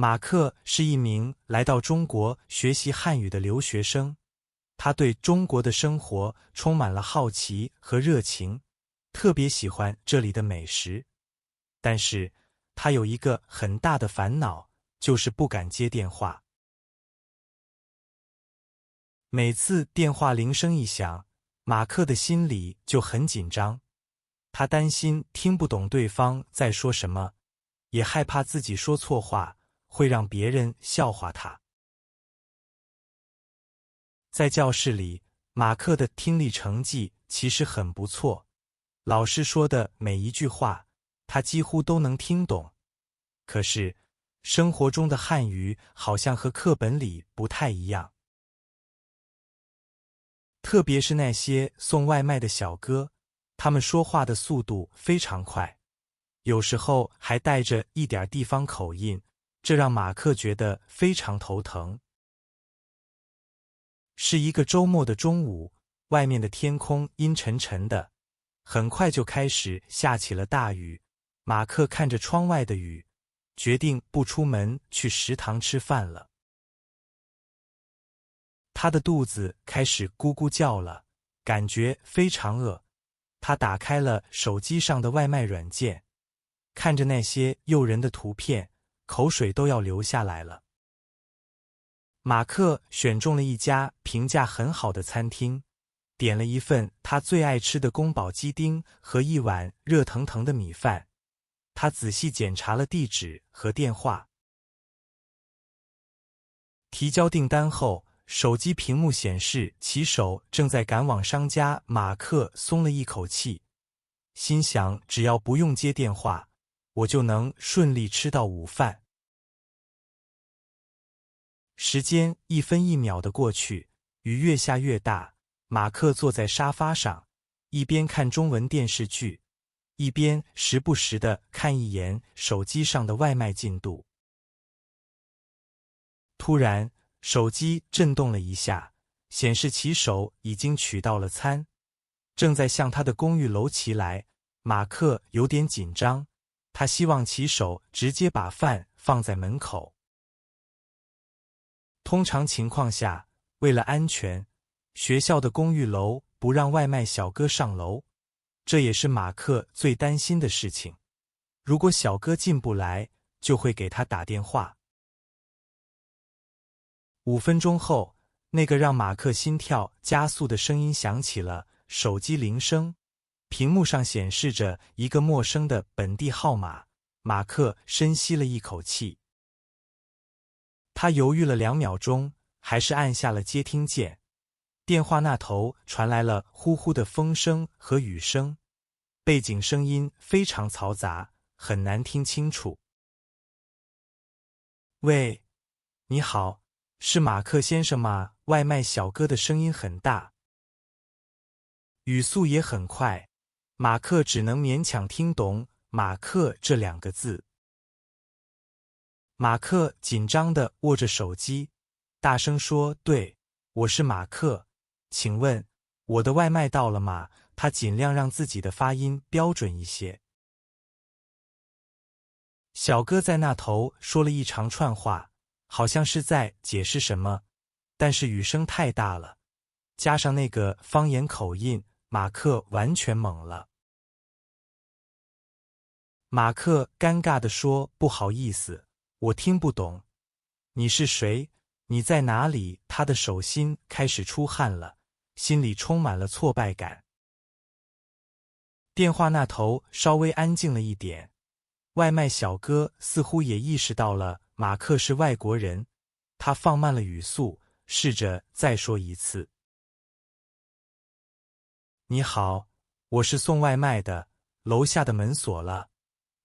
马克是一名来到中国学习汉语的留学生，他对中国的生活充满了好奇和热情，特别喜欢这里的美食。但是，他有一个很大的烦恼，就是不敢接电话。每次电话铃声一响，马克的心里就很紧张，他担心听不懂对方在说什么，也害怕自己说错话，会让别人笑话他。在教室里，马克的听力成绩其实很不错，老师说的每一句话，他几乎都能听懂。可是，生活中的汉语好像和课本里不太一样。特别是那些送外卖的小哥，他们说话的速度非常快，有时候还带着一点地方口音，这让马克觉得非常头疼。是一个周末的中午，外面的天空阴沉沉的，很快就开始下起了大雨。马克看着窗外的雨，决定不出门去食堂吃饭了。他的肚子开始咕咕叫了，感觉非常饿。他打开了手机上的外卖软件，看着那些诱人的图片，口水都要流下来了。马克选中了一家评价很好的餐厅，点了一份他最爱吃的宫保鸡丁和一碗热腾腾的米饭。他仔细检查了地址和电话。提交订单后，手机屏幕显示骑手正在赶往商家，马克松了一口气，心想只要不用接电话，我就能顺利吃到午饭。时间一分一秒的过去，雨越下越大，马克坐在沙发上，一边看中文电视剧，一边时不时地看一眼手机上的外卖进度。突然，手机震动了一下，显示骑手已经取到了餐，正在向他的公寓楼骑来。马克有点紧张，他希望骑手直接把饭放在门口。通常情况下，为了安全，学校的公寓楼不让外卖小哥上楼，这也是马克最担心的事情。如果小哥进不来，就会给他打电话。5分钟后，那个让马克心跳加速的声音响起了，手机铃声，屏幕上显示着一个陌生的本地号码。马克深吸了一口气，他犹豫了2秒钟，还是按下了接听键。电话那头传来了呼呼的风声和雨声，背景声音非常嘈杂，很难听清楚。喂，你好，是马克先生吗？外卖小哥的声音很大，语速也很快，马克只能勉强听懂马克这2个字。马克紧张地握着手机，大声说：对，我是马克，请问我的外卖到了吗？他尽量让自己的发音标准一些。小哥在那头说了一长串话，好像是在解释什么，但是雨声太大了，加上那个方言口音，马克完全懵了。马克尴尬地说：不好意思，我听不懂。你是谁？你在哪里？他的手心开始出汗了，心里充满了挫败感。电话那头稍微安静了一点，外卖小哥似乎也意识到了马克是外国人，他放慢了语速，试着再说一次。你好，我是送外卖的，楼下的门锁了，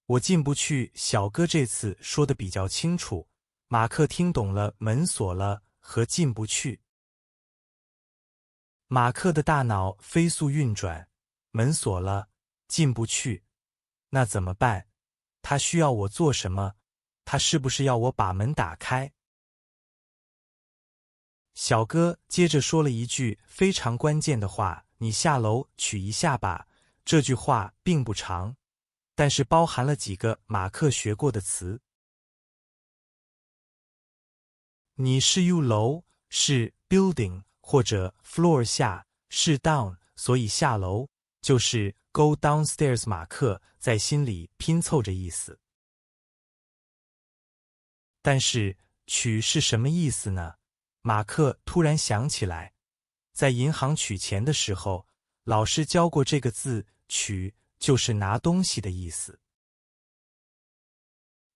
我进不去。小哥这次说的比较清楚，马克听懂了门锁了和进不去。马克的大脑飞速运转，门锁了，进不去，那怎么办？他需要我做什么？他是不是要我把门打开？小哥接着说了一句非常关键的话：你下楼取一下吧。这句话并不长，但是包含了几个马克学过的词。你是 U 楼，是 building 或者 floor 下，是 down， 所以下楼就是 go downstairs。马克在心里拼凑着意思。但是取是什么意思呢？马克突然想起来，在银行取钱的时候，老师教过这个字，取就是拿东西的意思。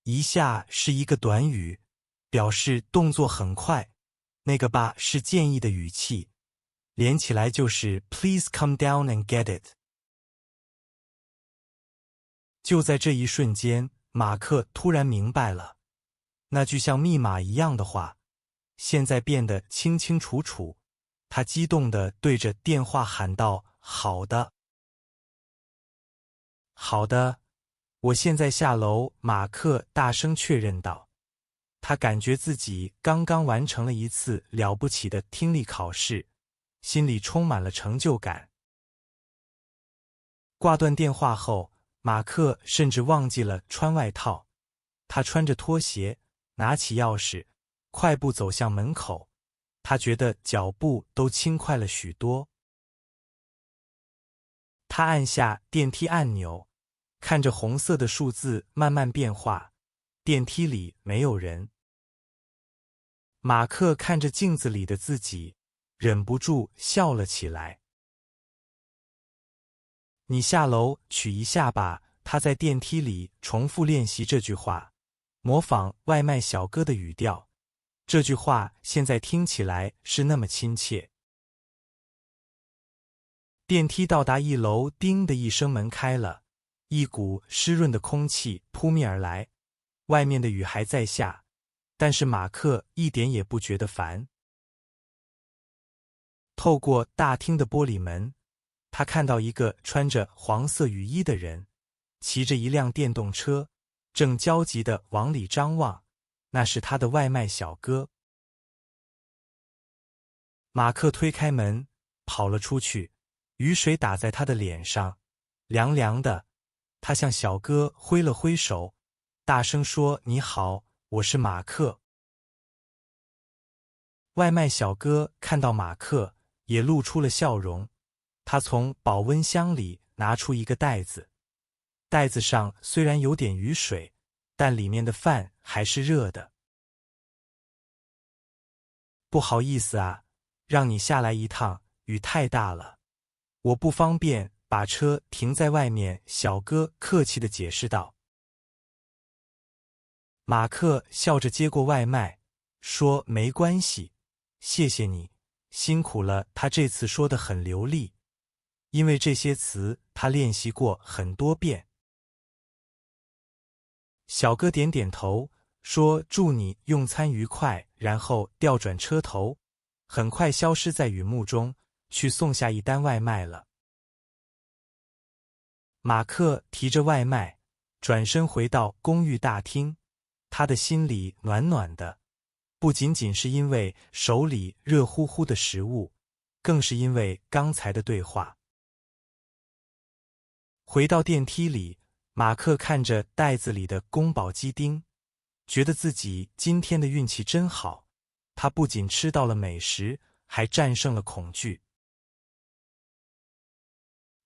一下是一个短语，表示动作很快，那个吧是建议的语气，连起来就是 Please come down and get it。就在这一瞬间，马克突然明白了，那句像密码一样的话，现在变得清清楚楚。他激动地对着电话喊道：“好的，好的，我现在下楼。”马克大声确认道。他感觉自己刚刚完成了一次了不起的听力考试，心里充满了成就感。挂断电话后，马克甚至忘记了穿外套。他穿着拖鞋，拿起钥匙，快步走向门口。他觉得脚步都轻快了许多。他按下电梯按钮，看着红色的数字慢慢变化。电梯里没有人。马克看着镜子里的自己，忍不住笑了起来。你下楼取一下吧。他在电梯里重复练习这句话，模仿外卖小哥的语调。这句话现在听起来是那么亲切。电梯到达1楼，叮的一声，门开了，一股湿润的空气扑面而来。外面的雨还在下，但是马克一点也不觉得烦。透过大厅的玻璃门，他看到一个穿着黄色雨衣的人，骑着一辆电动车，正焦急地往里张望。那是他的外卖小哥。马克推开门，跑了出去，雨水打在他的脸上，凉凉的。他向小哥挥了挥手，大声说：“你好，我是马克。”外卖小哥看到马克，也露出了笑容。他从保温箱里拿出一个袋子，袋子上虽然有点雨水，但里面的饭还是热的。不好意思啊，让你下来一趟，雨太大了，我不方便把车停在外面。小哥客气地解释道。马克笑着接过外卖，说：“没关系，谢谢你，辛苦了。”他这次说得很流利，因为这些词他练习过很多遍。小哥点点头，说：“祝你用餐愉快。”然后调转车头，很快消失在雨幕中，去送下一单外卖了。马克提着外卖，转身回到公寓大厅，他的心里暖暖的，不仅仅是因为手里热乎乎的食物，更是因为刚才的对话。回到电梯里，马克看着袋子里的宫保鸡丁，觉得自己今天的运气真好，他不仅吃到了美食，还战胜了恐惧。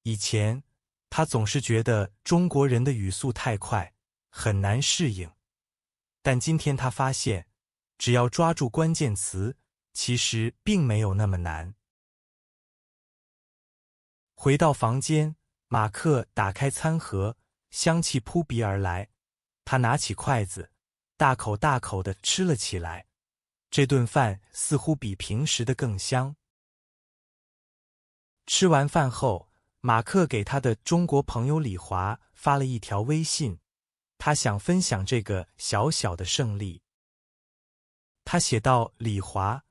以前，他总是觉得中国人的语速太快，很难适应。但今天他发现，只要抓住关键词，其实并没有那么难。回到房间，马克打开餐盒，香气扑鼻而来。他拿起筷子，大口大口地吃了起来。这顿饭似乎比平时的更香。吃完饭后，马克给他的中国朋友李华发了一条微信，他想分享这个小小的胜利。他写道：“李华，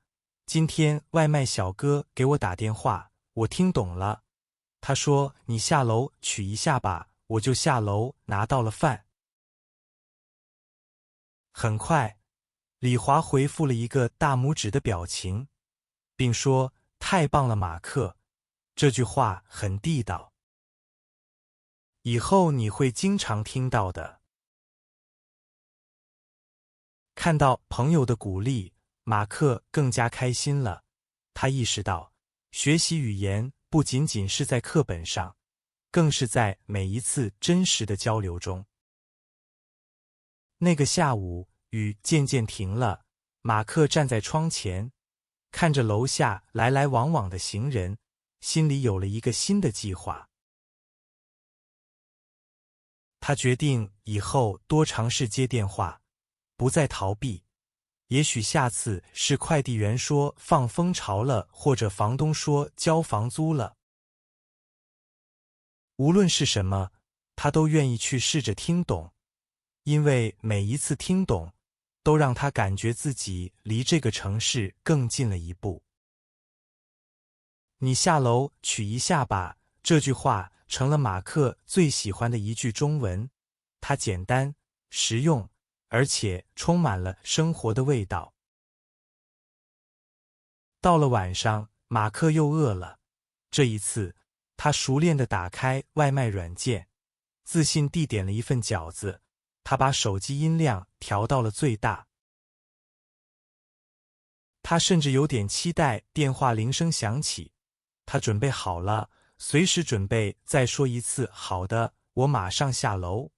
今天外卖小哥给我打电话，我听懂了。他说你下楼取一下吧，我就下楼拿到了饭。”很快，李华回复了一个大拇指的表情，并说：“太棒了，马克，这句话很地道，以后你会经常听到的。”看到朋友的鼓励，马克更加开心了。他意识到，学习语言不仅仅是在课本上，更是在每一次真实的交流中。那个下午，雨渐渐停了，马克站在窗前，看着楼下来来往往的行人，心里有了一个新的计划。他决定以后多尝试接电话，不再逃避。也许下次是快递员说放蜂巢了，或者房东说交房租了。无论是什么，他都愿意去试着听懂，因为每一次听懂，都让他感觉自己离这个城市更近了一步。你下楼取一下吧，这句话成了马克最喜欢的一句中文。它简单、实用，而且充满了生活的味道。到了晚上，马克又饿了。这一次，他熟练地打开外卖软件，自信地点了一份饺子。他把手机音量调到了最大。他甚至有点期待电话铃声响起。他准备好了，随时准备再说一次“好的，我马上下楼”。